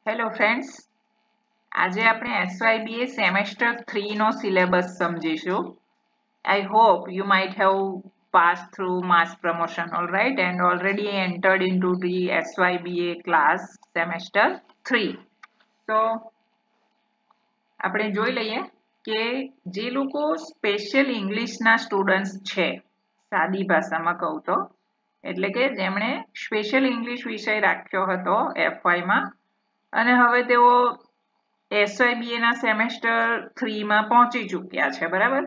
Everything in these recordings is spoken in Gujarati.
હેલો ફ્રેન્ડ્સ, આજે આપણે SYBA સેમેસ્ટર 3 નો સિલેબસ સમજીશું. I hope you might have passed through mass promotion, all right, and already entered into the SYBA class semester 3. So આપણે જોઈ લઈએ કે જે લોકો સ્પેશિયલ ઇંગ્લિશના સ્ટુડન્ટ્સ છે, સાદી ભાષામાં કહું તો, એટલે કે જેમણે સ્પેશિયલ ઇંગ્લિશ વિષય રાખ્યો હતો FY માં અને હવે તેઓ SYBA ના સેમેસ્ટર 3 માં પહોંચી ચૂક્યા છે, બરાબર?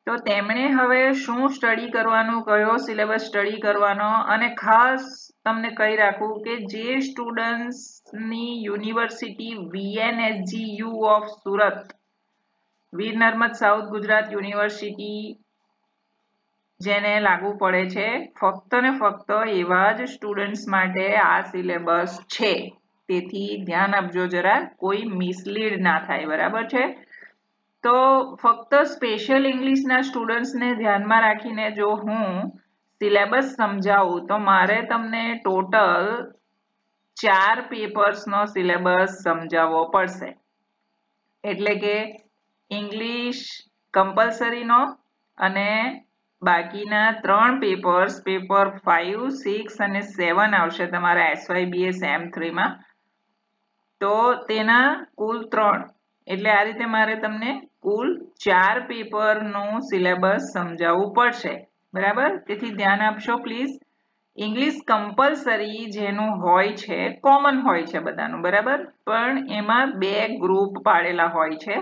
તો તેમણે હવે શું સ્ટડી કરવાનું, કયો સિલેબસ સ્ટડી કરવાનો, અને ખાસ તમને કહી રાખું કે જે સ્ટુડન્ટ્સની university VNSGU of Surat, Veer Narmad south Gujarat university જેને લાગુ પડે છે, ફક્ત ને ફક્ત એવા જ સ્ટુડન્ટ્સ માટે આ સિલેબસ છે. તેથી ધ્યાન આપજો, જરા કોઈ મિસલીડ ના થાય, બરાબર છે? તો ફક્ત સ્પેશિયલ ઇંગ્લિશના સ્ટુડન્ટ્સને ધ્યાનમાં રાખીને જો હું સિલેબસ સમજાવું તો મારે તમને ટોટલ 4 પેપર્સનો સિલેબસ સમજાવવો પડશે. એટલે કે ઇંગ્લિશ કમ્પલસરીનો અને બાકીના 3 પેપર્સ, પેપર 5, 6 અને 7 આવશે તમારા SYBA સેમ 3 માં. તો તેના કુલ 3, એટલે આ રીતે મારે તમને કુલ 4 પેપરનું સિલેબસ સમજાવવું પડશે, બરાબર? તેથી ધ્યાન આપશો પ્લીઝ. ઇંગ્લિશ કમ્પલસરી જેનું હોય છે, કોમન હોય છે બધાનું, બરાબર? પણ એમાં 2 ગ્રુપ પાડેલા હોય છે.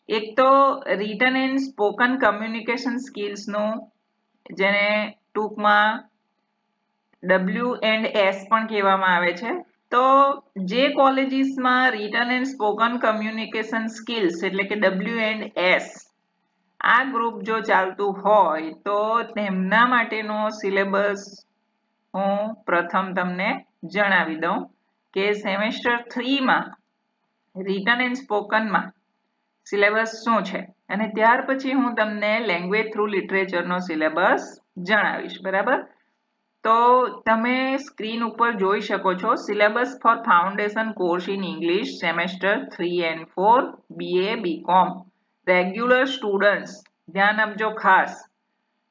એક તો રિટન એન્ડ સ્પોકન કમ્યુનિકેશન સ્કિલ્સનું, જેને ટૂંકમાં WS પણ કહેવામાં આવે છે. તો જે કોલેજીસમાં written and spoken communication skills એટલે કે WS આ ગ્રુપ જો ચાલતું હોય તો તેમના માટેનો સિલેબસ હું પ્રથમ તમને જણાવી દઉં કે સેમેસ્ટર 3 માં રિટન એન્ડ સ્પોકનમાં સિલેબસ શું છે, અને ત્યાર પછી હું તમને લેંગ્વેજ થ્રુ લિટરેચરનો સિલેબસ જણાવીશ, બરાબર? તો તમે સ્ક્રીન ઉપર જોઈ શકો છો syllabus for foundation course in English semester 3 and 4 BA BCom regular students. ધ્યાન આપજો ખાસ,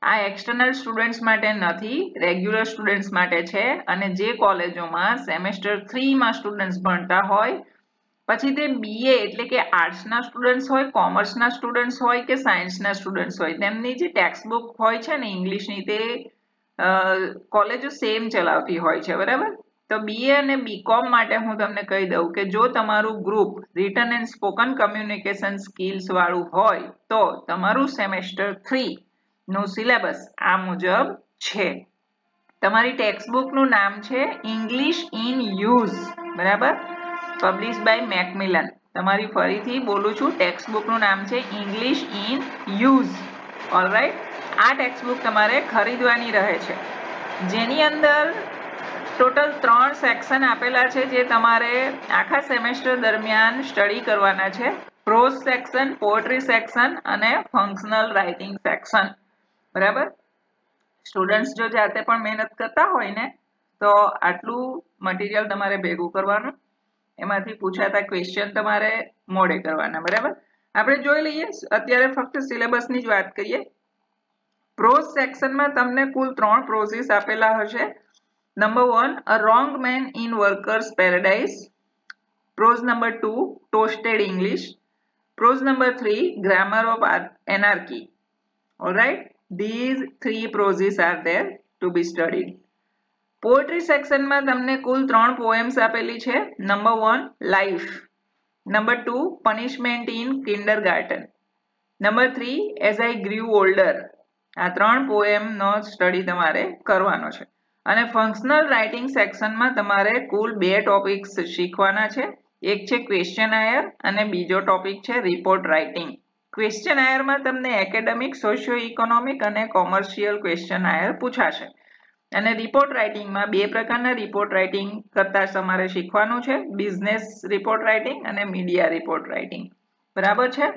આ એક્સટર્નલ સ્ટુડન્ટ્સ માટે નથી, રેગ્યુલર સ્ટુડન્ટ્સ માટે છે. અને જે કોલેજોમાં સેમેસ્ટર 3 માં સ્ટુડન્ટ્સ ભણતા હોય, પછી તે BA એટલે કે આર્ટ્સના સ્ટુડન્ટ્સ હોય, કોમર્સના સ્ટુડન્ટ્સ હોય કે સાયન્સના સ્ટુડન્ટ્સ હોય, તેમની જે ટેક્સ્ટ બુક હોય છે ને ઇંગ્લિશની, તે કોલેજો સેમ ચલાવતી હોય છે, બરાબર? તો BA અને BCom માટે હું તમને કહી દઉં કે જો તમારું group return and spoken communication skills વાળું હોય તો તમારું સેમેસ્ટર 3 નું સિલેબસ આ મુજબ છે. તમારી ટેક્સ્ટ બુકનું નામ છે ઇંગ્લિશ ઇન યુઝ, બરાબર? Publish by Macmillan. તમારી ફરીથી બોલું છું, ટેક્સ્ટ બુકનું નામ છે ઇંગ્લિશ ઇન યુઝ, ઓલરાઈટ? આ ટેક્સ્ટ બુક તમારે ખરીદવાની રહે છે, જેની અંદર ટોટલ 3 સેક્શન આપેલા છે જે તમારે આખા સેમેસ્ટર દરમિયાન સ્ટડી કરવાના છે. પ્રોઝ સેક્શન, પોએટ્રી સેક્શન અને ફંક્શનલ રાઇટિંગ સેક્શન, બરાબર? સ્ટુડન્ટ્સ જો જાતે પણ મહેનત કરતા હોય ને તો આટલું મટીરિયલ તમારે ભેગું કરવાનું, એમાંથી પૂછાતા ક્વેશ્ચન તમારે મોડે કરવાના, બરાબર? આપણે જોઈ લઈએ, અત્યારે ફક્ત સિલેબસની જ વાત કરીએ. પ્રોઝ સેક્શનમાં તમને કુલ 3 પ્રોઝિસ આપેલા હશે. Number 1, a wrong man in workers paradise. Prose number 2, toasted English. Prose number 3, grammar of anarchy. Alright, these 3 proses are there to be studied. Poetry સેક્શનમાં તમને કુલ 3 પોએમ્સ આપેલી છે. Number 1, life. Number 2, punishment in kindergarten. Number 3, as I grew older. આ 3 પોએમનો સ્ટડી તમારે કરવાનો છે. અને ફંક્શનલ રાઇટિંગ સેક્શનમાં તમારે કુલ 2 ટોપિક્સ શીખવાના છે. એક છે ક્વેશ્ચનાયર અને બીજો ટોપિક છે રિપોર્ટ રાઇટિંગ. ક્વેશ્ચનાયરમાં તમને એકેડેમિક, સોશિયો ઇકોનોમિક અને કોમર્શિયલ ક્વેશ્ચનાયર પૂછાશે. અને રિપોર્ટ રાઇટિંગમાં 2 પ્રકારના રિપોર્ટ રાઇટિંગ કરતા તમારે શીખવાનું છે, બિઝનેસ રિપોર્ટ રાઇટિંગ અને મીડિયા રિપોર્ટ રાઇટિંગ, બરાબર છે?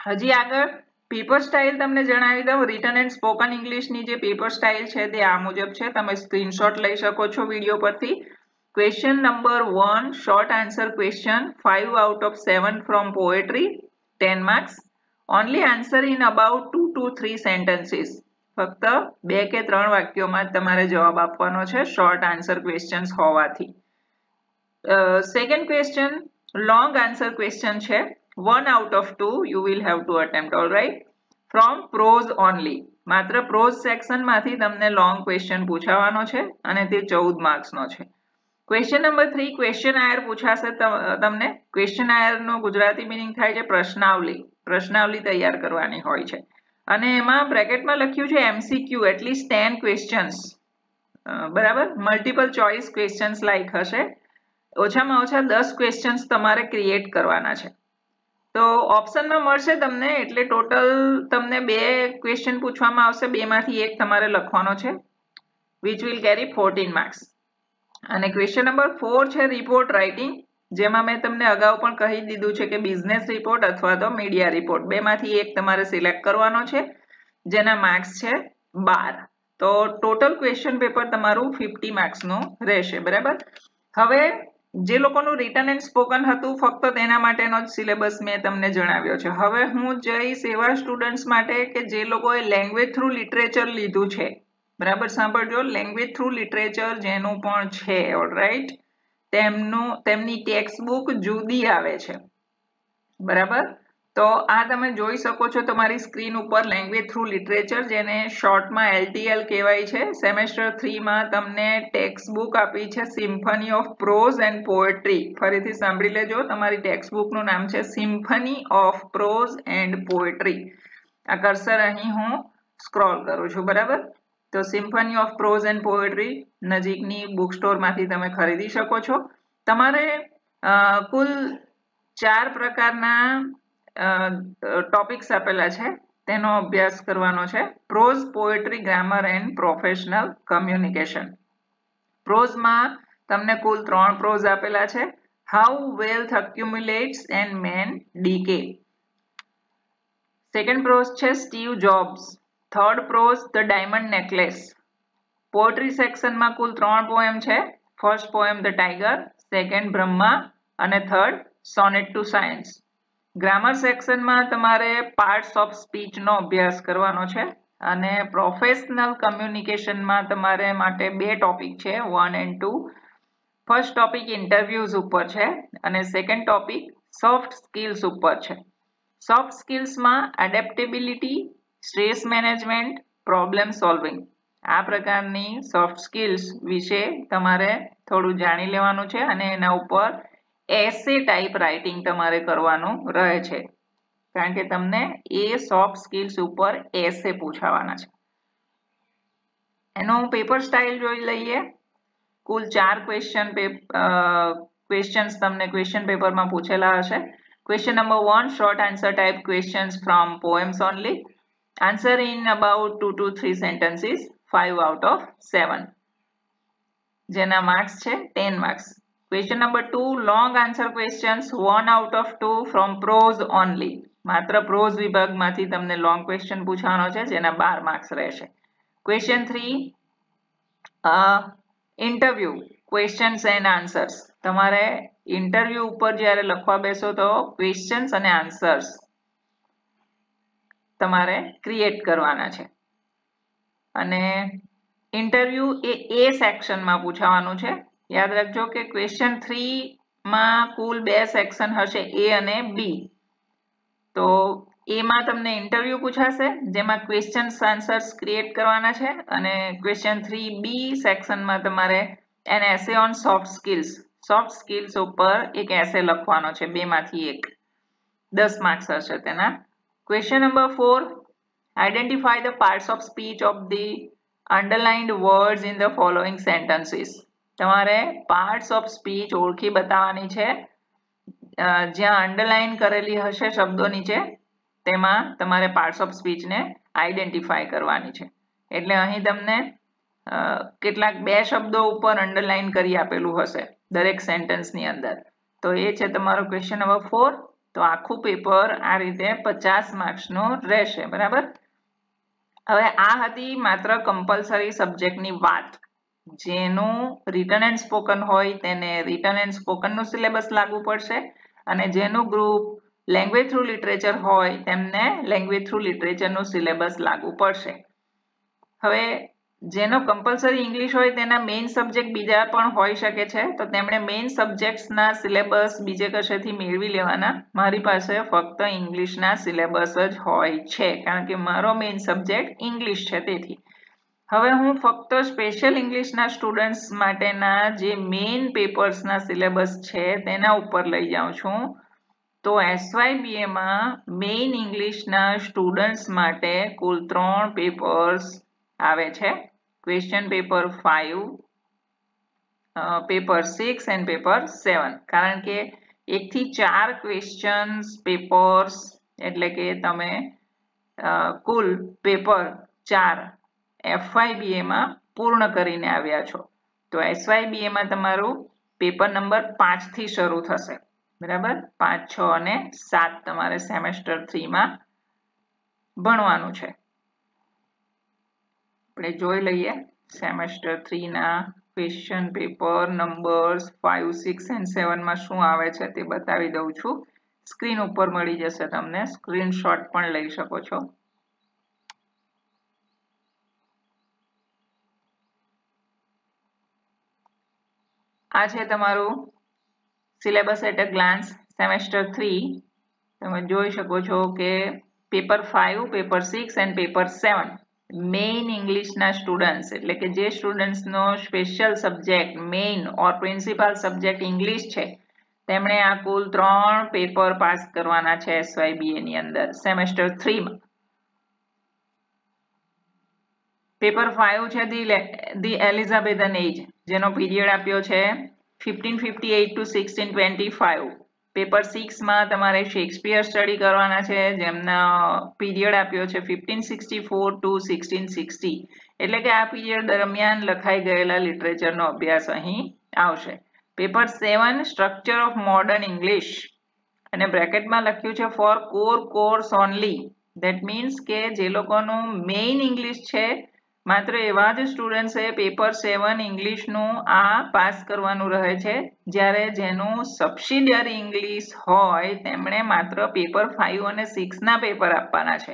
હજી આગળ પેપર સ્ટાઇલ તમને જણાવી દઉં. રિટન એન્ડ સ્પોકન ઇંગ્લિશની જે પેપર સ્ટાઇલ છે તે આ મુજબ છે. તમે સ્ક્રીનશોટ લઈ શકો છો વિડીયો પરથી. Question number 1, short answer question, 5 out of 7 from poetry, 10 marks. Only answer in about 2 to 3 sentences. ફક્ત 2 કે 3 વાક્યોમાં તમારે જવાબ આપવાનો છે short answer questions હોવાથી. Second question, long answer question છે, 1 out of 2 you will have to attempt, all right? From prose only. માત્ર prose section માંથી તમને long question પૂછાવાનો છે અને તે 14 marks નો છે. Question number 3, questionnaire પૂછાશે તમને. questionnaire નો ગુજરાતી meaning થાય છે પ્રશ્નાવલી. પ્રશ્નાવલી તૈયાર કરવાની હોય છે અને એમાં બ્રેકેટમાં લખ્યું છે MCQ, at least 10 questions. બરાબર, મલ્ટિપલ ચોઇસ ક્વેશ્ચન્સ લાઈક હશે. ઓછામાં ઓછા 10 ક્વેશ્ચન્સ તમારે ક્રિએટ કરવાના છે. તો ઓપ્શનમાં મળશે તમને, એટલે ટોટલ તમને 2 ક્વેશ્ચન પૂછવામાં આવશે, 2 માંથી 1 તમારે લખવાનો છે, which will carry 14 marks. અને ક્વેશ્ચન નંબર 4 છે રિપોર્ટ રાઇટિંગ, જેમાં મેં તમને અગાઉ પણ કહી દીધું છે કે બિઝનેસ રિપોર્ટ અથવા તો મીડિયા રિપોર્ટ, 2 માંથી 1 તમારે સિલેક્ટ કરવાનો છે, જેના માર્ક્સ છે 12. તો ટોટલ ક્વેશ્ચન પેપર તમારું 50 માર્ક્સનું રહેશે. બરાબર, હવે જે લોકોનું રિટન એન્ડ સ્પોકન હતું ફક્ત તેના માટેનો જ સિલેબસ મેં તમને જણાવ્યો છે. હવે હું જઈશ એવા સ્ટુડન્ટ્સ માટે કે જે લોકોએ લેંગ્વેજ થ્રુ લિટરેચર લીધું છે. બરાબર, સાંભળજો, લેંગ્વેજ થ્રુ લિટરેચર જેનું પણ છે, ઓલરાઈટ, તેમની ટેક્સ્ટ બુક જુદી આવે છે. બરાબર, તો આ તમે જોઈ શકો છો તમારી સ્ક્રીન ઉપર લેંગ્વેજ થ્રુ લિટરેચર, જેને શોર્ટમાં LTL કહેવાય છે. સેમેસ્ટર 3 માં તમને ટેક્સ્ટ બુક આપી છે symphony of pros and poetry. ફરીથી સાંભળી લેજો, તમારી ટેક્સ્ટ બુકનું નામ છે symphony of pros and poetry. આ કર્સર અહીં હું સ્ક્રોલ કરું છું. બરાબર, તો symphony of pros and poetry નજીકની બુક સ્ટોરમાંથી તમે ખરીદી શકો છો. તમારે કુલ 4 પ્રકારના ટોપિક્સ આપેલા છે, તેનો અભ્યાસ કરવાનો છે. Prose, poetry, grammar and professional communication. પ્રોઝમાં તમને કુલ 3 પ્રોઝ આપેલા છે. How wealth accumulates and men decay. Second prose છે Steve Jobs. Third prose the diamond necklace. Poetry સેક્શનમાં કુલ 3 પોએમ છે. First poem the tiger, second Brahma અને third sonnet to science. Grammar સેક્શનમાં તમારે પાર્ટ્સ ઓફ સ્પીચનો અભ્યાસ કરવાનો છે અને પ્રોફેશનલ કમ્યુનિકેશનમાં તમારે માટે 2 ટોપિક છે, 1 and 2. ફર્સ્ટ ટોપિક ઇન્ટરવ્યુઝ ઉપર છે અને સેકન્ડ ટોપિક સોફ્ટ સ્કિલ્સ ઉપર છે. સોફ્ટ સ્કિલ્સમાં adaptability, stress management, problem solving, આ પ્રકારની સોફ્ટ સ્કિલ્સ વિશે તમારે થોડું જાણી લેવાનું છે અને એના ઉપર એસે ટાઈપ રાઇટિંગ તમારે કરવાનું રહે છે, કારણ કે તમને એ સોફ્ટ સ્કિલ્સ ઉપર એસે પૂછાવાના છે. એનો પેપર સ્ટાઇલ જોઈ લઈએ. કુલ 4 ક્વેશ્ચન્સ તમને ક્વેશ્ચન પેપરમાં પૂછેલા હશે. Question number 1, short answer type questions from poems only. Answer in about 2 to 3 sentences, 5 out of 7. જેના માર્ક્સ છે 10 marks. Question number 2, long answer questions, 1 out of 2 from prose only. માત્ર prose વિભાગમાંથી તમને long question પૂછવાનો છે, જેના 12 માર્ક્સ રહેશે. Question 3, interview questions and answers. તમારે ઇન્ટરવ્યુ ઉપર જ્યારે લખવા બેસો તો ક્વેશ્ચન્સ અને આન્સર્સ તમારે ક્રિએટ કરવાના છે અને ઇન્ટરવ્યુ એ સેક્શનમાં પૂછાવાનું છે. યાદ રાખજો કે ક્વેશ્ચન 3 માં કુલ 2 સેક્શન હશે, A અને B. તો એમાં તમને ઇન્ટરવ્યુ પૂછાશે, જેમાં ક્વેશ્ચન્સ આન્સર્સ ક્રિએટ કરવાના છે અને ક્વેશ્ચન 3B સેક્શનમાં તમારે an essay on soft skills, soft skills ઉપર એક એસે લખવાનો છે, 2 માંથી 1, 10 માર્ક્સ હશે તેના. Question number 4, identify the parts of speech of the underlined words in the following sentences. તમારે પાર્ટ્સ ઓફ સ્પીચ ઓળખી બતાવવાની છે, જ્યાં અંડરલાઇન કરેલી હશે શબ્દો નીચે, તેમાં તમારે પાર્ટ્સ ઓફ સ્પીચને આઈડેન્ટિફાય કરવાની છે. એટલે અહીં તમને કેટલાક 2 શબ્દો ઉપર અંડરલાઇન કરી આપેલું હશે દરેક સેન્ટેન્સની અંદર. તો એ છે તમારો ક્વેશ્ચન નંબર 4. તો આખું પેપર આ રીતે 50 માર્ક્સનું રહેશે. બરાબર, હવે આ હતી માત્ર કમ્પલસરી સબ્જેક્ટની વાત. જેનું રિટન એન્ડ સ્પોકન હોય તેને રિટન એન્ડ સ્પોકનનું સિલેબસ લાગુ પડશે અને જેનું ગ્રુપ લેંગ્વેજ થ્રુ લિટરેચર હોય તેમને લેંગ્વેજ થ્રુ લિટરેચરનું સિલેબસ લાગુ પડશે. હવે જેનો કમ્પલસરી ઇંગ્લિશ હોય તેના મેઇન સબ્જેક્ટ બીજા પણ હોઈ શકે છે, તો તેમણે મેઇન સબ્જેક્ટ્સના સિલેબસ બીજે કશેથી મેળવી લેવાના. મારી પાસે ફક્ત ઇંગ્લિશના સિલેબસ જ હોય છે કારણ કે મારો મેઇન સબ્જેક્ટ ઇંગ્લિશ છે. તેથી હવે હું ફક્ત સ્પેશિયલ ઇંગ્લિશના સ્ટુડન્ટ્સ માટેના જે મેઇન પેપર્સના સિલેબસ છે તેના ઉપર લઈ જાઉં છું. તો SYBA માં મેઇન ઇંગ્લિશના સ્ટુડન્ટ્સ માટે કુલ 3 પેપર્સ આવે છે. Question paper 5, paper 6 and paper 7. કારણ કે 1 થી 4 ક્વેશ્ચન્સ પેપર્સ એટલે કે તમે કુલ પેપર 4 FYBA માં પૂર્ણ કરીને આવ્યા છો. તો SYBA માં તમારું પેપર નંબર 5 થી શરૂ થશે. બરાબર, 5, 6 અને 7 તમારે સેમેસ્ટર 3 માં ભણવાનું છે. આપણે જોઈ લઈએ સેમેસ્ટર 3 ના ક્વેશ્ચન પેપર નંબર્સ 5, 6 એન્ડ 7 માં શું આવે છે તે બતાવી દઉં છું. સ્ક્રીન ઉપર મળી જશે તમને, સ્ક્રીનશોટ પણ લઈ શકો છો. આ છે તમારું syllabus at a glance semester 3. તમે જોઈ શકો છો કે paper 5, paper 6 and paper 7 main ઇંગ્લિશના સ્ટુડન્ટ્સ એટલે કે જે સ્ટુડન્ટ્સનો special subject main or principal subject English છે તેમણે આ કુલ 3 પેપર પાસ કરવાના છે SYBA ની અંદર સેમેસ્ટર 3 માં. પેપર 5 છે ધી એલિઝાબેથન એજ, જેનો પીરિયડ આપ્યો છે 1558 to 1625. પેપર 6 માં તમારે શેક્સપિયર સ્ટડી કરવાના છે જેમના પીરિયડ આપ્યો છે 1564 to 1660. એટલે કે આ પીરિયડ દરમિયાન લખાઈ ગયેલા લિટરેચરનો અભ્યાસ અહીં આવશે. Paper 7 structure of modern English અને બ્રેકેટમાં લખ્યું છે for core course only. That means કે જે લોકોનું મેઇન ઇંગ્લિશ છે માત્ર એવા જ સ્ટુડન્ટ્સે પેપર 7 ઇંગ્લિશનું આ પાસ કરવાનું રહે છે, જ્યારે જેનું સબસિડિયરી ઇંગ્લિશ હોય તેમણે માત્ર પેપર 5 અને 6 ના પેપર આપવાના છે.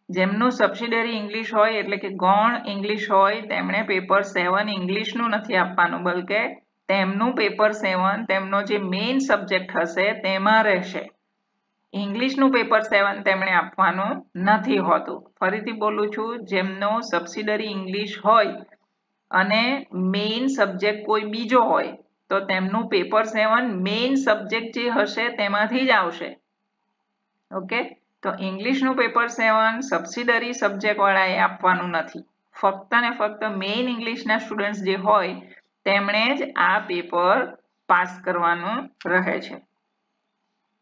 જેમનું સબસિડિયરી ઇંગ્લિશ હોય એટલે કે ગૌણ ઇંગ્લિશ હોય તેમણે પેપર 7 ઇંગ્લિશનું નથી આપવાનું, બલકે તેમનું પેપર 7 તેમનો જે મેઇન સબ્જેક્ટ હશે તેમાં રહેશે. ઇંગ્લિશનું પેપર 7 તેમણે આપવાનું નથી હોતું. ફરીથી બોલું છું, જેમનો સબસિડરી ઇંગ્લિશ હોય અને મેઇન સબ્જેક્ટ કોઈ બીજો હોય તો તેમનું પેપર 7 મેઇન સબ્જેક્ટ જે હશે તેમાંથી જ આવશે. ઓકે, તો ઇંગ્લિશનું પેપર 7 સબસિડરી સબ્જેક્ટ વાળાએ આપવાનું નથી. ફક્ત ને ફક્ત મેઇન ઇંગ્લિશના સ્ટુડન્ટ્સ જે હોય તેમણે જ આ પેપર પાસ કરવાનું રહે છે.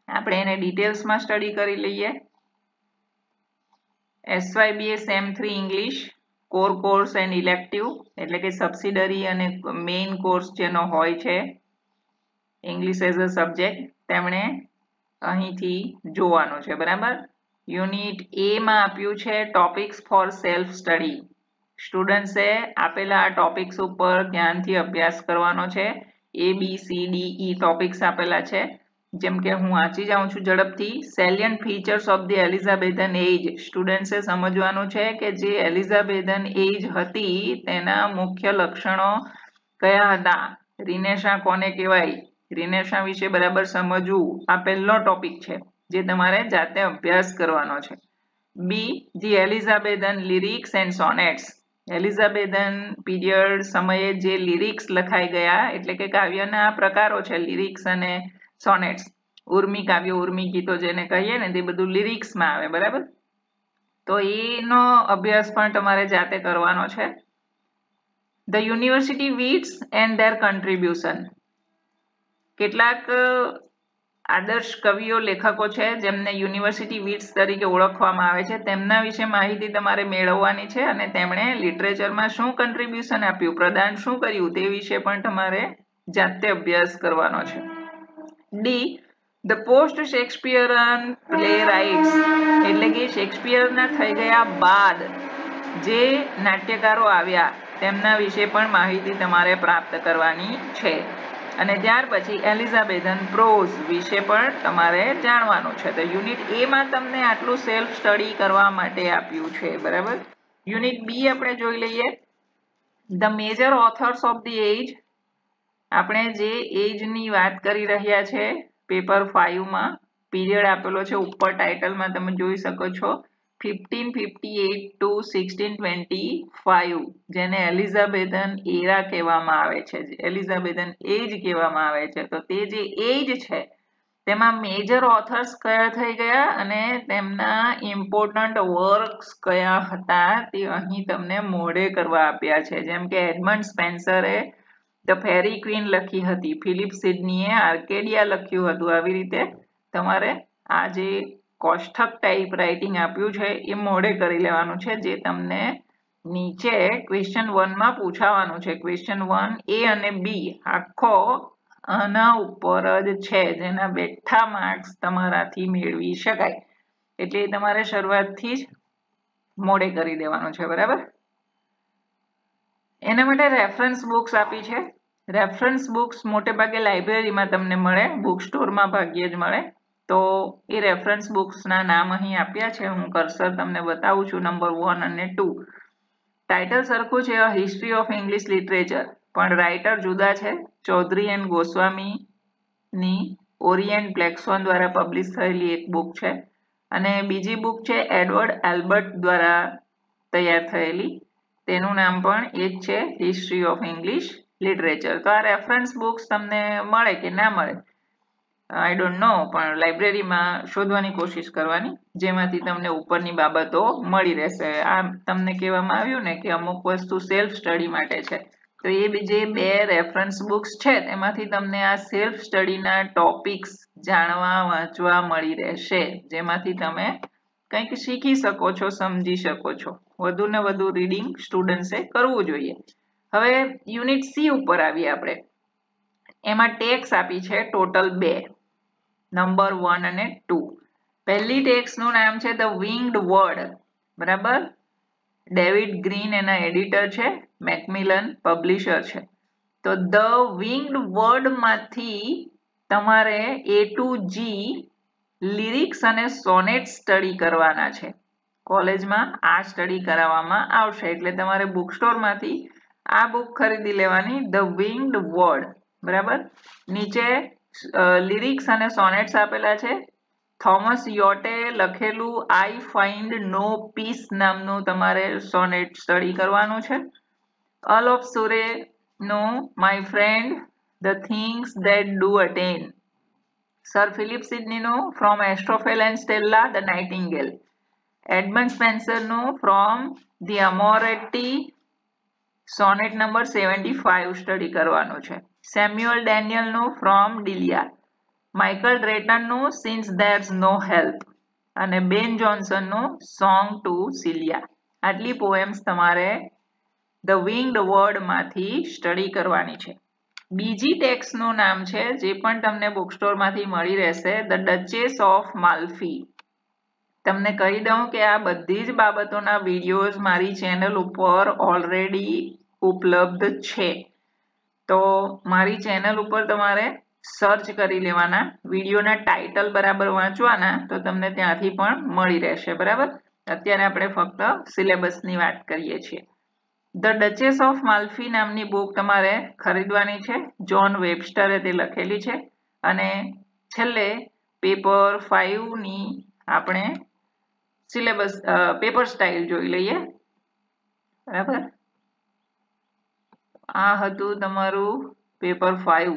આપણે એને ડિટેલ્સમાં સ્ટડી કરી લઈએ. SYBA sem 3 English core course and elective એટલે કે સબસિડરી અને મેઇન કોર્સ જેનો હોય છે ઇંગ્લિશ એઝ અ સબ્જેક્ટ તેમણે અહીંથી જોવાનું છે. બરાબર, યુનિટ A માં આપ્યું છે ટોપિક્સ ફોર સેલ્ફ સ્ટડી. સ્ટુડન્ટ્સે આપેલા આ ટોપિક્સ ઉપર ધ્યાનથી અભ્યાસ કરવાનો છે. ABCDE ટોપિક્સ આપેલા છે. જેમ કે હું વાંચી જાઉં છું ઝડપથી. સેલિયન્ટ ફીચર્સ ઓફ ધી એલિઝાબેથન એજ. સ્ટુડન્ટ્સે સમજવાનું છે કે જે એલિઝાબેથન એજ હતી તેના મુખ્ય લક્ષણો કયા હતા. રિનેસા કોને કહેવાય, રિનેસા વિશે બરાબર સમજવું આ પહેલો ટોપિક છે જે તમારે જાતે અભ્યાસ કરવાનો છે. બી, ધી એલિઝાબેથન લિરિક્સ એન્ડ સોનેટ્સ. એલિઝાબેથન પીરિયડ સમયે જે લિરિક્સ લખાઈ ગયા એટલે કે કાવ્યના પ્રકારો છે લિરિક્સ અને સોનેટ્સ. ઉર્મી કાવ્ય, ઉર્મી ગીતો જેને કહીએ ને તે બધું લિરિક્સમાં આવે. બરાબર, તો એનો અભ્યાસ પણ તમારે જાતે કરવાનો છે. The university wits and their contribution. કેટલાક આદર્શ કવિઓ લેખકો છે જેમને યુનિવર્સિટી વીટ્સ તરીકે ઓળખવામાં આવે છે, તેમના વિશે માહિતી તમારે મેળવવાની છે અને તેમણે લિટરેચરમાં શું કન્ટ્રીબ્યુશન આપ્યું, પ્રદાન શું કર્યું તે વિશે પણ તમારે જાતે અભ્યાસ કરવાનો છે. D, the post Shakespearean playwrights એટલે કે શેક્સપિયરના થઈ ગયા બાદ જે નાટ્યકારો આવ્યા તેમના વિશે પણ માહિતી તમારે પ્રાપ્ત કરવાની છે. અને ત્યાર પછી એલિઝાબેથન પ્રોઝ વિશે પણ તમારે જાણવાનું છે. તો યુનિટ એ માં તમને આટલું સેલ્ફ સ્ટડી કરવા માટે આપ્યું છે. બરાબર. યુનિટ બી આપણે જોઈ લઈએ. The major authors of the age. આપણે જે એજની વાત કરી રહ્યા છે પેપર 5 માં પીરિયડ આપેલો છે ઉપર ટાઇટલમાં તમે જોઈ શકો છો 1558 to 1625 જેને એલિઝાબેથન એરા કહેવામાં આવે છે, એલિઝાબેથન એજ કહેવામાં આવે છે. તો તે જે એજ છે તેમાં મેજર ઓથર્સ કયા થઈ ગયા અને તેમના ઇમ્પોર્ટન્ટ વર્ક્સ કયા હતા તે અહીં તમને મોઢે કરવા આપ્યા છે. જેમ કે એડમંડ સ્પેન્સરે ધ ફેરી ક્વીન લખી હતી, ફિલિપ સિડનીએ આર્કેડિયા લખ્યું હતું. આવી રીતે તમારે આ જે કોષ્ટક ટાઈપ રાઇટિંગ આપ્યું છે એ મોઢે કરી લેવાનું છે, જે તમને નીચે ક્વેશ્ચન 1 માં પૂછાવાનું છે. ક્વેશ્ચન 1 એ અને બી આખો આના ઉપર જ છે, જેના બેઠા માર્ક્સ તમારાથી મેળવી શકાય. એટલે તમારે શરૂઆતથી જ મોઢે કરી દેવાનું છે. બરાબર. એના માટે રેફરન્સ બુક્સ આપી છે. રેફરન્સ બુક્સ મોટે ભાગે લાઇબ્રેરીમાં તમને મળે, બુક સ્ટોરમાં ભાગ્યે જ મળે. તો એ રેફરન્સ બુક્સના નામ અહીં આપ્યા છે. હું કર્સર તમને બતાવું છું. નંબર 1 અને 2. ટાઇટલ સરખું છે, હિસ્ટ્રી ઓફ ઇંગ્લિશ લિટરેચર, પણ રાઇટર જુદા છે. ચૌધરી એન્ડ ગોસ્વામીની ઓરિએન્ટ બ્લેક સ્વાન દ્વારા પબ્લિશ થયેલી એક બુક છે અને બીજી બુક છે એડવર્ડ એલ્બર્ટ દ્વારા તૈયાર થયેલી, તેનું નામ પણ એ જ છે, હિસ્ટ્રી ઓફ ઇંગ્લિશ લિટરેચર. તો આ રેફરન્સ બુક્સ તમને મળે કે ના મળે આઈ ડોન્ટ નો, પણ લાઇબ્રેરીમાં શોધવાની કોશિશ કરવાની, જેમાંથી તમને ઉપરની બાબતો મળી રહેશે. આ તમને કહેવામાં આવ્યું ને કે અમુક વસ્તુ સેલ્ફ સ્ટડી માટે છે, તો એ જે 2 રેફરન્સ બુક્સ છે એમાંથી તમને આ સેલ્ફ સ્ટડીના ટોપિક્સ જાણવા વાંચવા મળી રહેશે, જેમાંથી તમે કંઈક શીખી શકો છો, સમજી શકો છો. વધુ ને વધુ રીડિંગ સ્ટુડન્ટ્સે કરવું જોઈએ. હવે યુનિટ સી ઉપર આવીએ આપણે. એમાં ટેક્સ આપી છે ટોટલ 2, નંબર 1 અને 2. પહેલી ટેક્સનું નામ છે ધ વિંગ્ડ વર્ડ. બરાબર. ડેવિડ ગ્રીન એના એડિટર છે, મેકમિલન પબ્લિશર છે. તો ધ વિંગ્ડ વર્ડમાંથી તમારે A to G લિરિક્સ અને સોનેટ સ્ટડી કરવાના છે. કોલેજમાં આ સ્ટડી કરાવવામાં આવશે, એટલે તમારે બુક સ્ટોરમાંથી આ બુક ખરીદી લેવાની, ધ વિંગ્ડ વર્ડ. બરાબર. નીચે લિરિક્સ અને સોનેટ્સ આપેલા છે. થોમસ યોટે લખેલું આઈ ફાઇન્ડ નો પીસ નામનું તમારે સોનેટ સ્ટડી કરવાનું છે. અલોફ સુરે નું my friend the things that do attain. Sir Philip સિડનીનું from Astrophel and Stella the nightingale. Edmund સ્પેન્સરનું from the Amoretti sonnet number 75 study કરવાનું છે. સેમ્યુઅલ ડેનિયલનું ફ્રોમ ડિલિયા. માઇકલ ડ્રેટનનું સિન્સ ધેર્સ નો હેલ્પ અને બેન જોન્સનનું સોંગ ટુ સિલિયા. આટલી પોએમ્સ તમારે ધ વિંગ્ડ વર્ડમાંથી સ્ટડી કરવાની છે. બીજી ટેક્સનું નામ છે, જે પણ તમને બુક સ્ટોરમાંથી મળી રહેશે, ધ ડચેસ ઓફ માલ્ફી. તમને કહી દઉં કે આ બધી જ બાબતોના વિડીયોઝ મારી ચેનલ ઉપર ઓલરેડી ઉપલબ્ધ છે. તો મારી ચેનલ ઉપર તમારે સર્ચ કરી લેવાના, વિડીયોના ટાઇટલ બરાબર વાંચવાના, તો તમને ત્યાંથી પણ મળી રહેશે. બરાબર. અત્યારે આપણે ફક્ત સિલેબસની વાત કરીએ છીએ. ધ ડચેસ ઓફ માલ્ફી નામની બુક તમારે ખરીદવાની છે. જોન વેબસ્ટરે તે લખેલી છે. અને છેલ્લે પેપર 5ની આપણે સિલેબસ પેપર સ્ટાઇલ જોઈ લઈએ. બરાબર. આ હતું તમારું પેપર 5,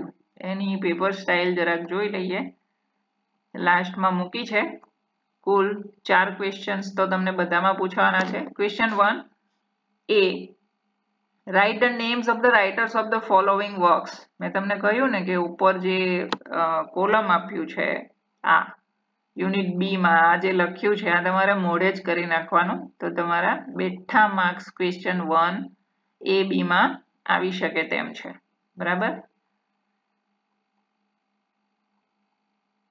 એની પેપર સ્ટાઇલ જરાક જોઈ લઈએ. લાસ્ટમાં મૂકી છે. કુલ 4 ક્વેશ્ચન્સ તો તમને બધામાં પૂછવાના છે. Question 1 A, write the names of the writers of the following works. મેં તમને કહ્યું ને કે ઉપર જે કોલમ આપ્યું છે, આ યુનિટ બી માં આ જે લખ્યું છે આ તમારે મોઢે જ કરી નાખવાનું, તો તમારા બેઠા માર્ક્સ ક્વેશ્ચન 1 એ બી માં આવી શકે તેમ છે. બરાબર.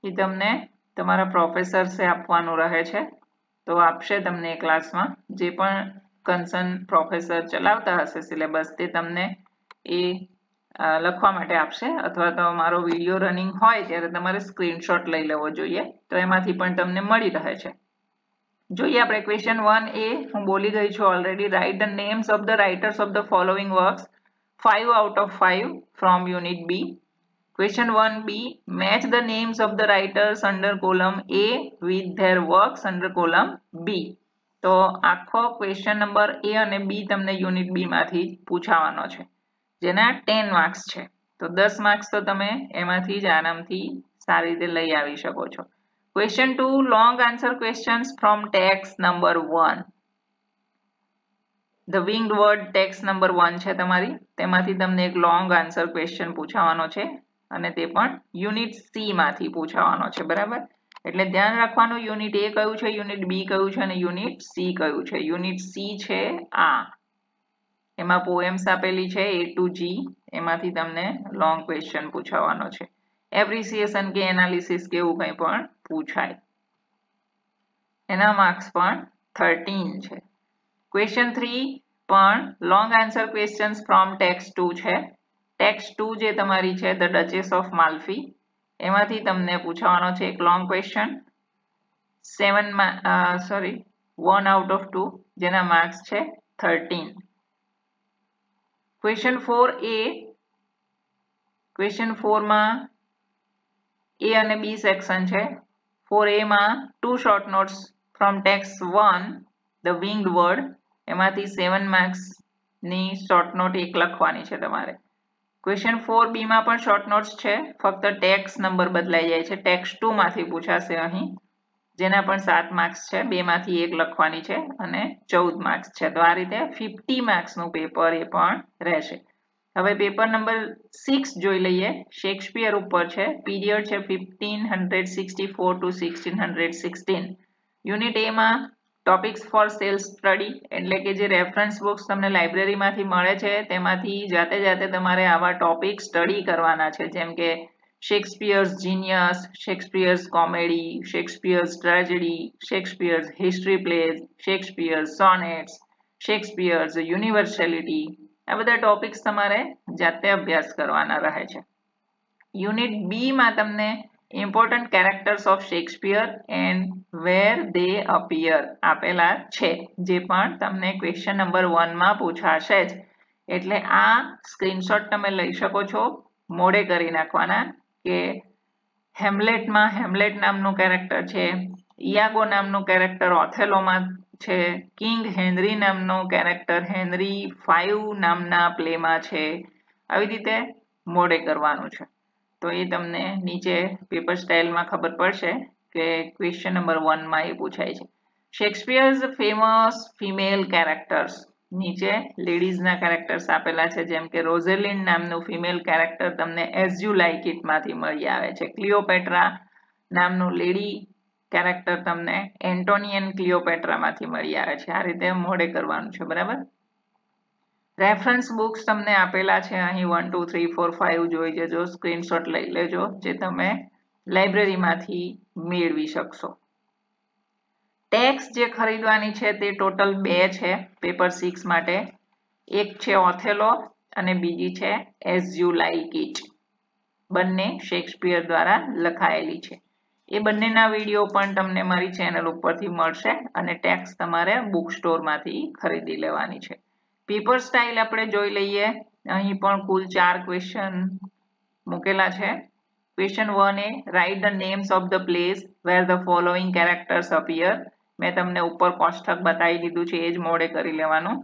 એ તમને તમારા પ્રોફેસર્સે આપવાનું રહે છે, તો આપશે તમને ક્લાસમાં. જે પણ કન્સર્ન પ્રોફેસર ચલાવતા હશે સિલેબસ તે તમને એ લખવા માટે આપશે અથવા તો મારો વિડીયો રનિંગ હોય ત્યારે તમારે સ્ક્રીનશોટ લઈ લેવો જોઈએ તો એમાંથી પણ તમને મળી રહે છે જોઈએ આપણે ક્વેશ્ચન 1A હું બોલી ગઈ છું already write the names of the writers of the following works 5 out of 5 from unit B. Question 1B match the names of the writers under column A with their works under column B. તો આખો ક્વેશ્ચન નંબર A અને B તમને યુનિટ B માંથી પૂછાવાનો છે જેના 10 માર્ક્સ છે તો 10 માર્ક્સ તો તમે એમાંથી જ આરામથી સારી રીતે લઈ આવી શકો છો question 2 long answer questions from text number 1. The winged word text number 1 છે તમારી તેમાંથી તમને એક long answer question પૂછાવાનો છે અને તે પણ યુનિટ C માંથી પૂછાવાનો છે બરાબર એટલે ધ્યાન રાખવાનું યુનિટ A કયું છે યુનિટ B કયું છે અને યુનિટ C કયું છે યુનિટ C છે આ એમાં પોએમ્સ આપેલી છે A to G એમાંથી તમને લોંગ ક્વેશ્ચન પૂછાવાનો છે એપ્રિસિએશન કે એનાલિસિસ કે એવું કંઈ પણ પૂછાય એના માર્ક્સ પણ 13 છે ક્વેશ્ચન 3 પણ long answer questions from text 2 છે ટેક્સ્ટ 2 જે તમારી છે ધ ડચેસ ઓફ માલ્ફી એમાંથી તમને પૂછવાનો છે એક લોંગ ક્વેશ્ચન 1 out of 2 જેના માર્ક્સ છે 13 ક્વેશ્ચન 4A ક્વેશ્ચન 4 માં A અને B સેક્શન છે 4A માં 2 short notes from text 1 the winged word એમાંથી 7 માર્ક્સ ની શોર્ટ નોટ એક લખવાની છે તમારે ક્વેશ્ચન 4B માં પણ શોર્ટ નોટ્સ છે ફક્ત ટેક્સ્ટ નંબર બદલાઈ જાય છે ટેક્સ્ટ 2 માંથી પૂછાશે અહીં જેના પણ 7 માર્ક્સ છે બે માંથી એક લખવાની છે અને 14 માર્ક્સ છે તો આ રીતે 50 માર્ક્સ નું પેપર એ પણ રહેશે હવે પેપર નંબર 6 જોઈ લઈએ શેક્સપિયર ઉપર છે પીરિયડ છે 1564 to 1616 યુનિટ A માં ટોપિક્સ ફોર સેલ્ફ સ્ટડી એટલે કે જે રેફરન્સ બુક્સ તમને લાઇબ્રેરીમાંથી મળે છે તેમાંથી જાતે જાતે તમારે આવા ટોપિક સ્ટડી કરવાના છે જેમ કે Shakespeare's genius Shakespeare's comedy Shakespeare's tragedy Shakespeare's history plays Shakespeare's sonnets Shakespeare's universality આ બધા ટોપિક્સ તમારે જાતે અભ્યાસ કરવાના રહે છે યુનિટ B માં તમને important characters of Shakespeare and where they appear આપેલા છે જે પણ તમને ક્વેશ્ચન નંબર 1 માં પૂછાશે જ એટલે આ સ્ક્રીનશોટ તમે લઈ શકો છો મોડે કરી નાખવાના કે હેમ્લેટમાં હેમ્લેટ નામનું કેરેક્ટર છે ઇયાગો નામનું કેરેક્ટર ઓથેલોમાં છે કિંગ હેનરી નામનો કેરેક્ટર હેનરી 5 નામના પ્લેમાં છે આવી રીતે મોડે કરવાનું છે તો એ તમને નીચે પેપર સ્ટાઇલમાં ખબર પડશે કે ક્વેશ્ચન નંબર 1 માં એ પૂછાય છે શેક્સપિયર્સ ફેમસ ફિમેલ કેરેક્ટર્સ નીચે લેડીઝના કેરેક્ટર્સ આપેલા છે જેમ કે રોઝેલિન નામનું ફિમેલ કેરેક્ટર તમને એઝ યુ લાઇક ઇટ માંથી મળી આવે છે ક્લિયોપેટ્રા નામનું લેડી કેરેક્ટર તમને એન્ટોનિયન ક્લિયોપેટ્રામાંથી મળી આવે છે આ રીતે મોડે કરવાનું છે બરાબર રેફરન્સ બુક્સ તમને આપેલા છે અહીં 1 2 3 4 5 જોઈ જજો સ્ક્રીનશોટ લઈ લેજો જે તમે લાઇબ્રેરીમાંથી મેળવી શકશો ટેક્સ્ટ જે ખરીદવાની છે તે ટોટલ 2 છે પેપર 6 માટે એક છે ઓથેલો અને બીજી છે એઝ યુ લાઇક ઇટ બંને શેક્સપિયર દ્વારા લખાયેલી છે એ બંનેના વિડીયો પણ તમને મારી ચેનલ ઉપરથી મળશે અને ટેક્સ્ટ તમારે બુક સ્ટોરમાંથી ખરીદી લેવાની છે પેપર સ્ટાઇલ આપણે જોઈ લઈએ અહીં પણ કુલ 4 ક્વેશ્ચન મૂકેલા છે question 1A right the names of the place where the following characters appear મેં તમને ઉપર કોષ્ટક બતાવી દીધું છે એ જ મોડે કરી લેવાનું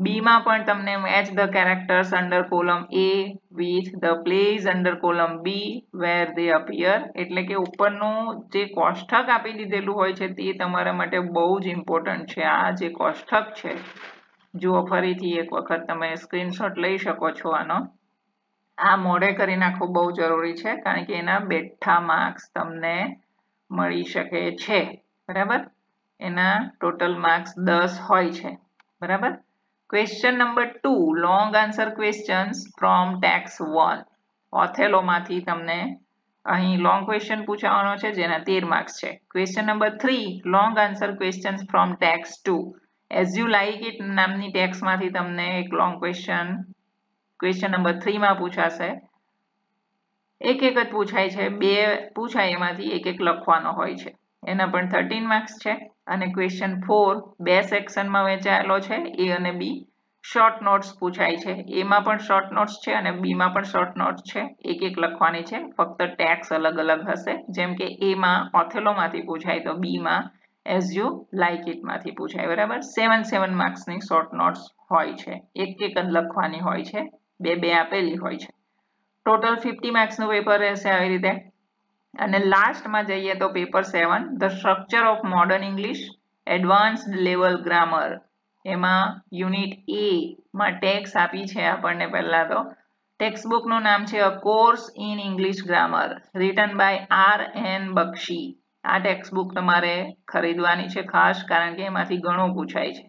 બી માં પણ તમને match the characters under column A with the plays under column B where they appear એટલે કે ઉપરનું જે કોષ્ટક આપી દીધેલું હોય છે તે તમારા માટે બહુ જ ઇમ્પોર્ટન્ટ છે આ જે કોષ્ટક છે જુઓ ફરીથી એક વખત તમે સ્ક્રીનશોટ લઈ શકો છો આનો આ મોડે કરી નાખવું બહુ જરૂરી છે કારણ કે એના બેઠા માર્ક્સ તમને મળી શકે છે બરાબર એના ટોટલ માર્ક્સ 10 હોય છે બરાબર question number 2 long answer questions from text 1 ઓથેલોમાંથી તમને અહીં લોંગ ક્વેશ્ચન પૂછવાનો છે જેના 13 માર્ક્સ છે question number 3 long answer questions from text 2 as you like it નામની ટેક્સ્ટમાંથી તમને એક લોંગ ક્વેશ્ચન નંબર 3 માં પૂછાશે. એક જ પૂછાય છે, બે પૂછાય એમાંથી એક લખવાનો હોય છે. એના પણ 13 માર્ક્સ છે. અને ક્વેશ્ચન 4 બે સેક્શનમાં વહેંચાયેલો છે, એ અને બી. શોર્ટ નોટ્સ પૂછાય છે, એમાં પણ શોર્ટ નોટ્સ છે અને બીમાં પણ શોર્ટ નોટ્સ છે. એક લખવાની છે, ફક્ત ટેક્સ અલગ અલગ હશે. જેમ કે એમાં ઓથેલોમાંથી પૂછાય તો બીમાં એઝ યુ લાઇક ઇટ માંથી પૂછાય. બરાબર, 7 માર્ક્સની શોર્ટ નોટ્સ હોય છે. એક જ લખવાની હોય છે, બે આપેલી હોય છે. ટોટલ 50 માર્ક્સનું પેપર રહેશે આવી રીતે. અને લાસ્ટમાં જઈએ તો paper 7 the structure of modern English advanced level grammar. એમાં યુનિટ એ માં ટેક્સ આપી છે આપણને. પહેલા તો ટેક્સ્ટ બુકનું નામ છે a course in English grammar, written by R.N. Bakshi. આ ટેક્સ્ટ બુક તમારે ખરીદવાની છે ખાસ, કારણ કે એમાંથી ઘણું પૂછાય છે.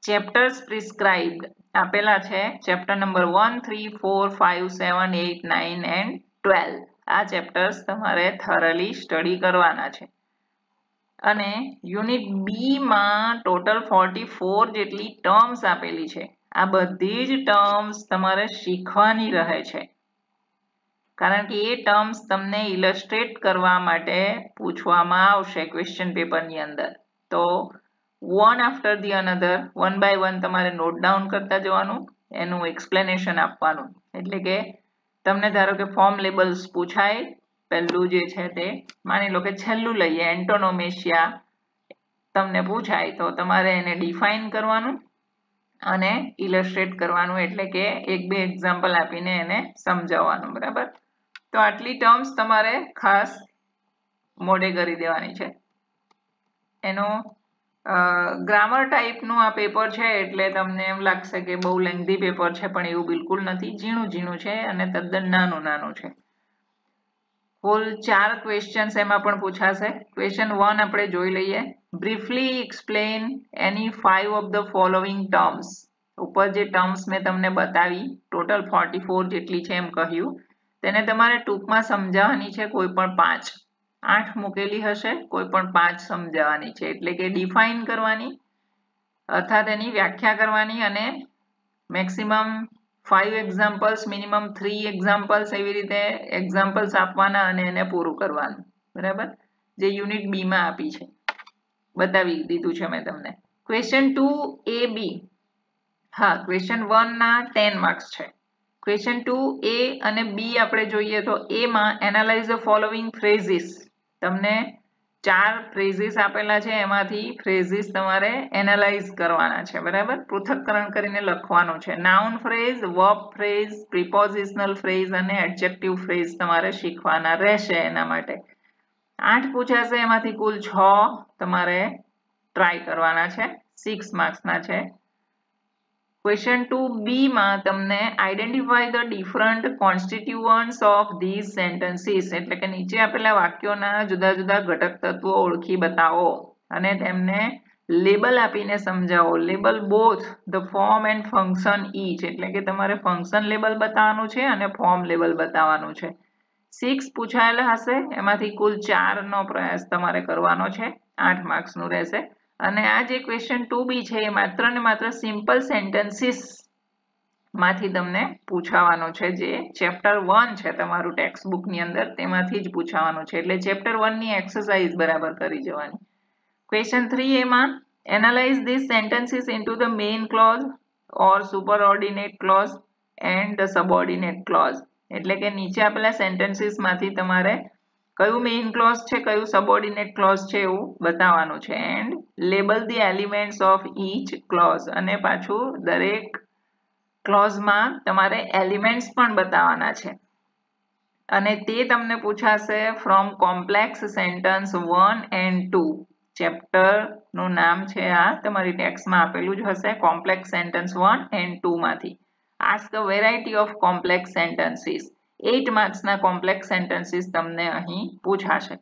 ચેપ્ટર્સ પ્રિસ્ક્રાઇબ્ડ આપેલા છે. Chapter number 1, 3, 4, 5, 7, 8, 9 and 12. આ ચેપ્ટર્સ તમારે થોરલી સ્ટડી કરવાના છે. અને યુનિટ બી માં ટોટલ 44 જેટલી ટર્મ્સ આપેલી છે. આ બધી જ ટર્મ્સ તમારે શીખવાની રહે છે, કારણ કે એ ટર્મ્સ તમને ઇલસ્ટ્રેટ કરવા માટે પૂછવામાં આવશે ક્વેશ્ચન પેપરની અંદર. તો one after the another, 1 by 1 તમારે નોટ ડાઉન કરતા જવાનું, એનું એક્સપ્લેનેશન આપવાનું. એટલે કે તમને ધારો કે ફોર્મ લેબલ્સ પૂછાય, પહેલું જે છે તે માની લો કે છેલ્લું લઈએ એન્ટોનોમેશિયા તમને પૂછાય તો તમારે એને ડિફાઇન કરવાનું અને ઇલસ્ટ્રેટ કરવાનું. એટલે કે એક બે એક્ઝામ્પલ આપીને એને સમજાવવાનું. બરાબર, તો આટલી ટર્મ્સ તમારે ખાસ મોઢે કરી દેવાની છે. એનું ગ્રામર ટાઈપનું આ પેપર છે, એટલે તમને એમ લાગશે કે બહુ લેન્ધી પેપર છે, પણ એવું બિલકુલ નથી. ઝીણું છે અને તદ્દન નાનું છે. કુલ 4 ક્વેશ્ચન્સ એમાં પણ પૂછાશે. ક્વેશ્ચન 1 આપણે જોઈ લઈએ. Briefly explain any 5 of the following terms. ઉપર જે ટર્મ્સ મેં તમને બતાવી, ટોટલ 44 જેટલી છે એમ કહ્યું, તેને તમારે ટૂંકમાં સમજાવવાની છે. કોઈ પણ 5, 8 મૂકેલી હશે, કોઈ પણ 5 સમજાવવાની છે. એટલે કે ડિફાઇન કરવાની, અર્થાત એની વ્યાખ્યા કરવાની, અને મેક્સિમમ 5 એક્ઝામ્પલ્સ, મિનિમમ 3 એક્ઝામ્પલ્સ, એવી રીતે એક્ઝામ્પલ્સ આપવાના અને એને પૂરું કરવાનું. બરાબર, જે યુનિટ બી માં આપી છે, બતાવી દીધું છે મેં તમને. ક્વેશ્ચન 2 એ બી. હા, ક્વેશ્ચન 1 ના 10 માર્ક્સ છે. ક્વેશ્ચન 2 એ અને બી આપણે જોઈએ તો એ માં એનાલાઇઝ ધ ફોલોઈંગ ફ્રેઝિસ. તમને 4 ફ્રેઝિસ આપેલા છે, એમાંથી ફ્રેઝિસ તમારે એનાલાઇઝ કરવાના છે. બરાબર, પૃથક્કરણ કરીને લખવાનું છે. Noun phrase, verb phrase, prepositional phrase અને એડજેક્ટિવ ફ્રેઝ તમારે શીખવાના રહેશે. એના માટે 8 પૂછાશે, એમાંથી કુલ 6 તમારે ટ્રાય કરવાના છે. 6 માર્ક્સના છે. ક્વેશ્ચન 2 બી માં તમને identify the different constituents of these sentences. એટલે કે નીચે આપેલા વાક્યોના જુદા જુદા ઘટક તત્વો ઓળખી બતાવો અને તેમને લેબલ આપીને સમજાવો. Label both the form and function each. એટલે કે તમારે ફંક્શન લેબલ બતાવવાનું છે અને ફોર્મ લેબલ બતાવવાનું છે. 6 પૂછાયેલા હશે, એમાંથી કુલ 4 નો પ્રયાસ તમારે કરવાનો છે. 8 માર્ક્સનું રહેશે. અને આ જે ક્વેશ્ચન 2 છે એ માત્ર ને માત્ર સિમ્પલ સેન્ટેન્સીસ માંથી તમને પૂછાવાનું છે. જે ચેપ્ટર 1 છે તમારું ટેક્સ્ટ બુક ની અંદર, તેમાંથી જ પૂછાવાનું છે. એટલે ચેપ્ટર 1 ની એક્સરસાઇઝ બરાબર કરી જવાની. ક્વેશ્ચન 3 એમાં analyse these sentences into the main clause or superordinate clause and the subordinate clause. એટલે કે નીચે આપેલા સેન્ટેન્સીસ માંથી તમારે કયું મેઇન ક્લોઝ છે, કયું સબઓર્ડિનેટ ક્લોઝ છે, એવું બતાવવાનું છે. And label the elements of each clause. અને પાછું દરેક ક્લોઝમાં તમારે એલિમેન્ટ્સ પણ બતાવવાના છે. અને તે તમને પૂછાશે from complex sentence 1 and 2. Chapter નું નામ છે આ, તમારી ટેક્સ્ટમાં આપેલું જ હશે, કોમ્પ્લેક્સ સેન્ટેન્સ 1 એન્ડ 2 માંથી. Ask a variety of complex sentences. 8 માર્ક્સના કોમ્પ્લેક્સ સેન્ટેન્સીસ તમને અહીં પૂછાશે.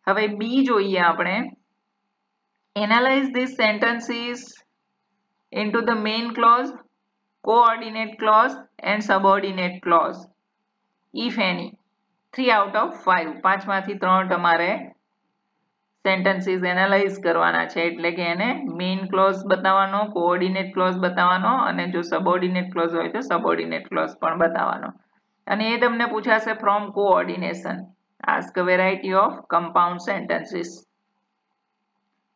હવે બી જોઈએ આપણે. Analyse these sentences into the main clause, coordinate clause and subordinate clause if any. 3 out of 5. 5 માંથી 3 તમારે સેન્ટેન્સીસ એનાલાઇઝ કરવાના છે એટલે કે એને મેઇન ક્લોઝ બતાવવાનો, કોઓર્ડિનેટ ક્લોઝ બતાવવાનો અને જો સબઓર્ડિનેટ ક્લોઝ હોય તો સબઓર્ડિનેટ ક્લોઝ પણ બતાવવાનો. અને એ તમને પૂછાશે from coordination. Ask a variety of compound sentences.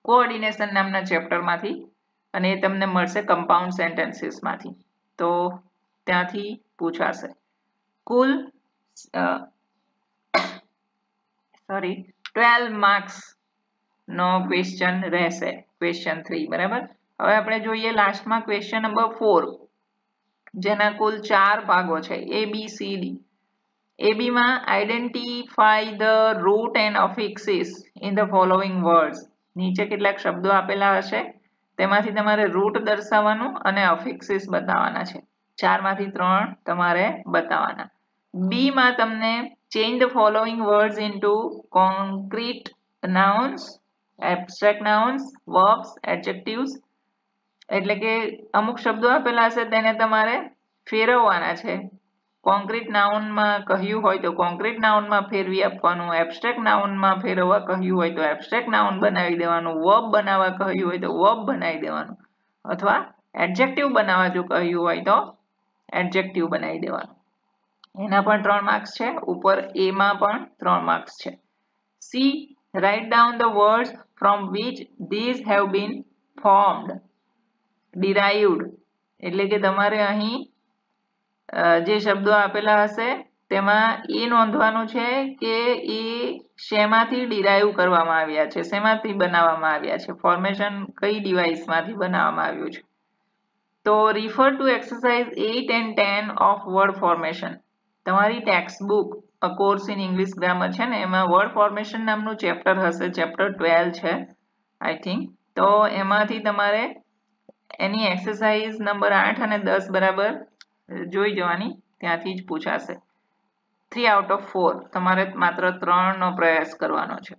Coordination નામના ચેપ્ટરમાંથી અને એ તમને મળશે કમ્પાઉન્ડ સેન્ટેન્સીસમાંથી. તો ત્યાંથી પૂછાશે. કુલ 12 માર્ક્સ નો ક્વેશ્ચન રહેશે, ક્વેશ્ચન 3. બરાબર. હવે આપણે જોઈએ લાસ્ટમાં ક્વેશ્ચન નંબર 4, જેના કુલ 4 ભાગો છે, ABCD. AB માં identify the root and affixes in the following words. નીચે કેટલાક શબ્દો આપેલા હશે, તેમાંથી તમારે રૂટ દર્શાવવાનું અને અફિક્સિસ બતાવવાના છે. 4 માંથી 3 તમારે બતાવવાના. B માં તમને change the following words into concrete nouns, abstract nouns, verbs, adjectives. એટલે કે અમુક શબ્દો આપેલા હશે તેને તમારે ફેરવવાના છે. કોન્ક્રીટ નાઉનમાં કહ્યું હોય તો કોન્ક્રીટ નાઉનમાં ફેરવી આપવાનું, એબ્સ્ટ્રેક્ટ નાઉનમાં ફેરવવા કહ્યું હોય તો એબ્સ્ટ્રેક્ટ નાઉન બનાવી દેવાનું, વર્બ બનાવવા કહ્યું હોય તો વર્બ બનાવી દેવાનું, અથવા એડજેક્ટિવ બનાવવા જો કહ્યું હોય તો એડજેક્ટિવ બનાવી દેવાનું. એના પણ 3 માર્ક્સ છે. ઉપર A માં પણ 3 માર્ક્સ છે. C, write down the words from which these have been formed, derived. એટલે કે તમારે અહીં જે શબ્દો આપેલા હશે તેમાં એ નોંધવાનું છે કે એ શેમાંથી ડિરાઈવ કરવામાં આવ્યા છે, શેમાંથી બનાવવામાં આવ્યા છે, ફોર્મેશન કઈ ડિવાઇસમાંથી બનાવવામાં આવ્યું છે. તો refer to exercise 8 and 10 of word formation. તમારી text book a course in English grammar છે ને, એમાં વર્ડ ફોર્મેશન નામનું ચેપ્ટર હશે, ચેપ્ટર 12 છે આઈ થિંક. તો એમાંથી તમારે એની એક્સરસાઇઝ નંબર 8 અને 10 બરાબર જોઈ જવાની, ત્યાંથી જ પૂછાશે. 3 out of 4 તમારે માત્ર 3 નો પ્રયાસ કરવાનો છે.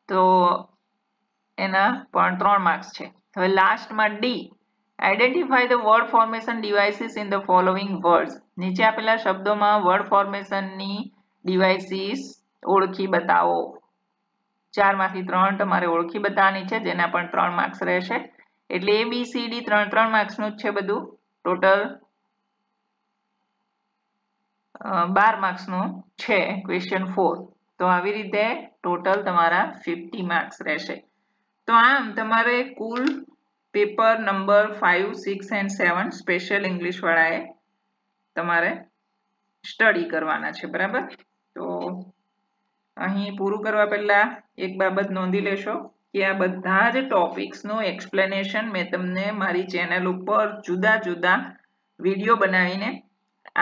તો એના પણ 3 માર્ક્સ છે. હવે લાસ્ટમાં D, identify the word formation devices in the following words. નીચે આપેલા શબ્દોમાં વર્ડ ફોર્મેશનની ડિવાઇસીસ ઓળખી બતાવો. 4 માંથી 3 તમારે ઓળખી બતાવવાની છે, જેના પણ 3 માર્ક્સ રહેશે. એટલે ABCD 3 માર્ક્સનું જ છે બધું. ટોટલ 12 માર્ક્સનું છે ક્વેશ્ચન 4. તો આવી રીતે ટોટલ તમારા 50 માર્ક્સ રહેશે. તો આમ તમારે કુલ paper number 5, 6 and 7 special English વાળાએ તમારે સ્ટડી કરવાના છે. બરાબર. તો અહીં પૂરું કરવા પહેલા એક બાબત નોંધી લેશો કે આ બધા જ ટોપિક્સનું એક્સપ્લેનેશન મેં તમને મારી ચેનલ ઉપર જુદા જુદા વિડીયો બનાવીને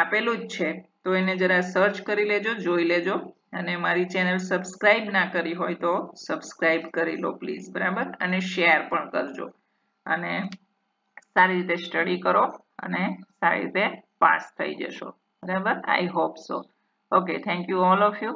આપેલું જ છે. તો એને જરા સર્ચ કરી લેજો, જોઈ લેજો. અને મારી ચેનલ સબસ્ક્રાઇબ ના કરી હોય તો સબસ્ક્રાઇબ કરી લો પ્લીઝ. બરાબર. અને શેર પણ કરજો. અને સારી રીતે સ્ટડી કરો અને સારી રીતે પાસ થઈ જશો. બરાબર. I hope so. Okay, thank you all of you.